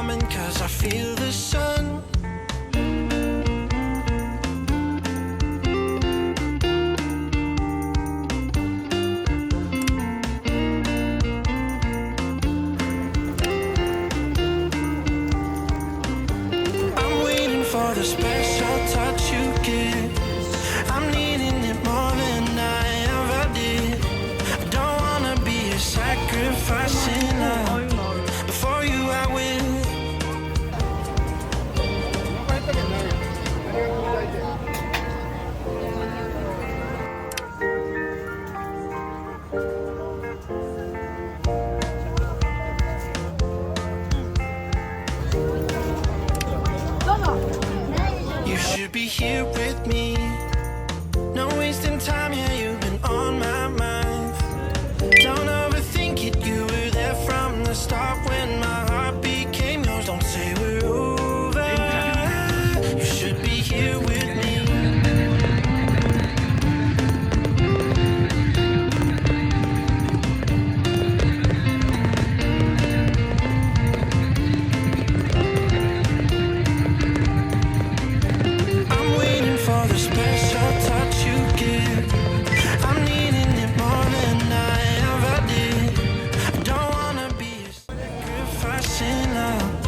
coming 'cause I feel the sun. I'm waiting for the special touch you give. I'm needing it more than I ever did. I don't wanna be a sacrificing love. For you I will. You should be here with me. No wasting time, yeah, you've been on my mind. Don't overthink it, you were there from the start when my heart became yours. Don't say we're over. You should be here with me. I'm waiting for the special touch you give. I'm needing it more than I ever did. I don't wanna be a sacrificing love.